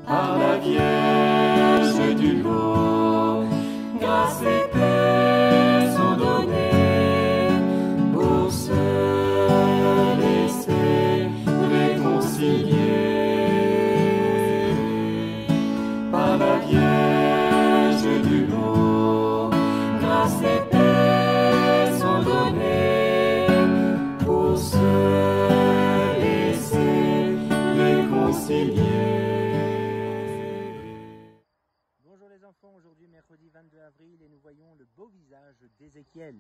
par la Vierge du lot, grâce et paix sont données pour se laisser réconcilier. Par la Vierge du lot, grâce et paix sont données pour se laisser réconcilier. Bonjour les enfants, aujourd'hui mercredi 22 avril et nous voyons le beau visage d'Ézéchiel.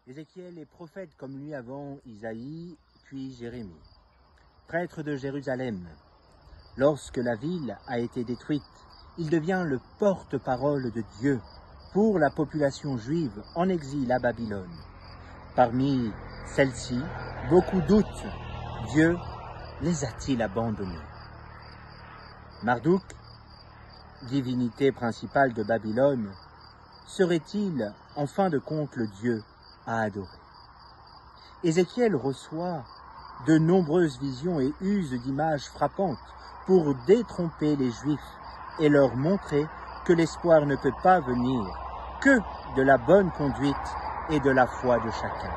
Ézéchiel est prophète comme lui avant Isaïe puis Jérémie. Prêtre de Jérusalem, lorsque la ville a été détruite, il devient le porte-parole de Dieu pour la population juive en exil à Babylone. Parmi celles-ci, beaucoup doutent. Dieu les a-t-il abandonnés? Marduk, divinité principale de Babylone, serait-il en fin de compte le Dieu à adorer? Ézéchiel reçoit de nombreuses visions et use d'images frappantes pour détromper les Juifs et leur montrer que l'espoir ne peut pas venir que de la bonne conduite et de la foi de chacun.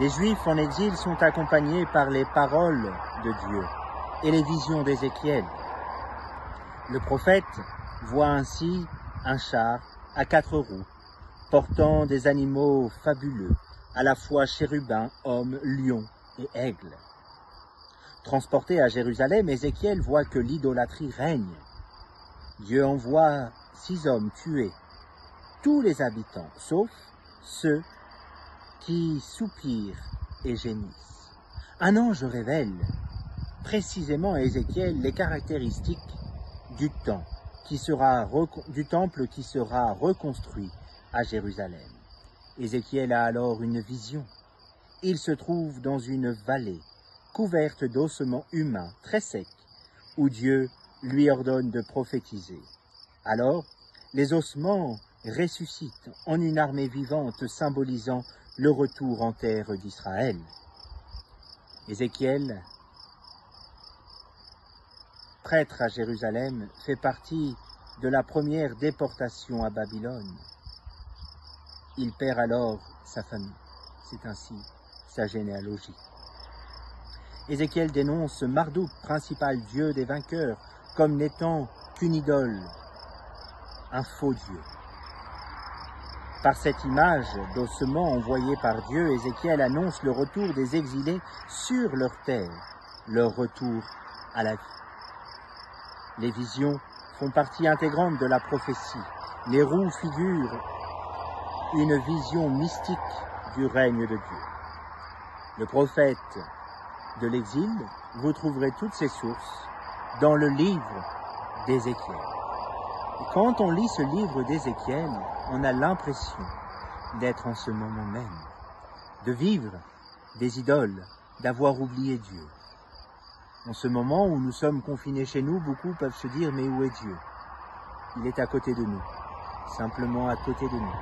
Les Juifs en exil sont accompagnés par les paroles de Dieu et les visions d'Ézéchiel. Le prophète voit ainsi un char à 4 roues, portant des animaux fabuleux, à la fois chérubins, hommes, lions et aigles. Transporté à Jérusalem, Ézéchiel voit que l'idolâtrie règne. Dieu envoie 6 hommes tuer tous les habitants, sauf ceux qui soupirent et gémissent. Un ange révèle précisément à Ézéchiel les caractéristiques du temple qui sera reconstruit à Jérusalem. Ézéchiel a alors une vision. Il se trouve dans une vallée couverte d'ossements humains très secs, où Dieu lui ordonne de prophétiser. Alors, les ossements ressuscitent en une armée vivante symbolisant le retour en terre d'Israël. Ézéchiel, prêtre à Jérusalem, fait partie de la première déportation à Babylone. Il perd alors sa famille. C'est ainsi sa généalogie. Ézéchiel dénonce Marduk, principal dieu des vainqueurs, comme n'étant qu'une idole, un faux dieu. Par cette image d'ossements envoyés par Dieu, Ézéchiel annonce le retour des exilés sur leur terre, leur retour à la vie. Les visions font partie intégrante de la prophétie. Les roues figurent une vision mystique du règne de Dieu. Le prophète de l'exil, vous trouverez toutes ces sources dans le livre d'Ézéchiel. Et quand on lit ce livre d'Ézéchiel, on a l'impression d'être en ce moment même, de vivre des idoles, d'avoir oublié Dieu. En ce moment où nous sommes confinés chez nous, beaucoup peuvent se dire « mais où est Dieu ?» Il est à côté de nous, simplement à côté de nous.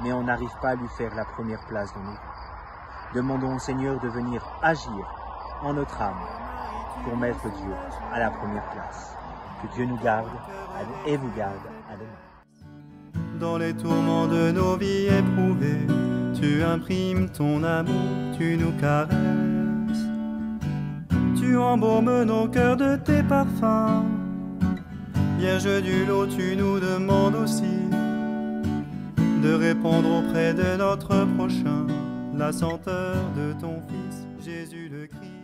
Mais on n'arrive pas à lui faire la première place dans nos vies. Demandons au Seigneur de venir agir en notre âme pour mettre Dieu à la première place. Que Dieu nous garde et vous garde à demain. Dans les tourments de nos vies éprouvées, tu imprimes ton amour, tu nous caresses. Tu embaumes nos cœurs de tes parfums. Vierge du lot, tu nous demandes aussi de répandre auprès de notre prochain la senteur de ton Fils, Jésus le Christ.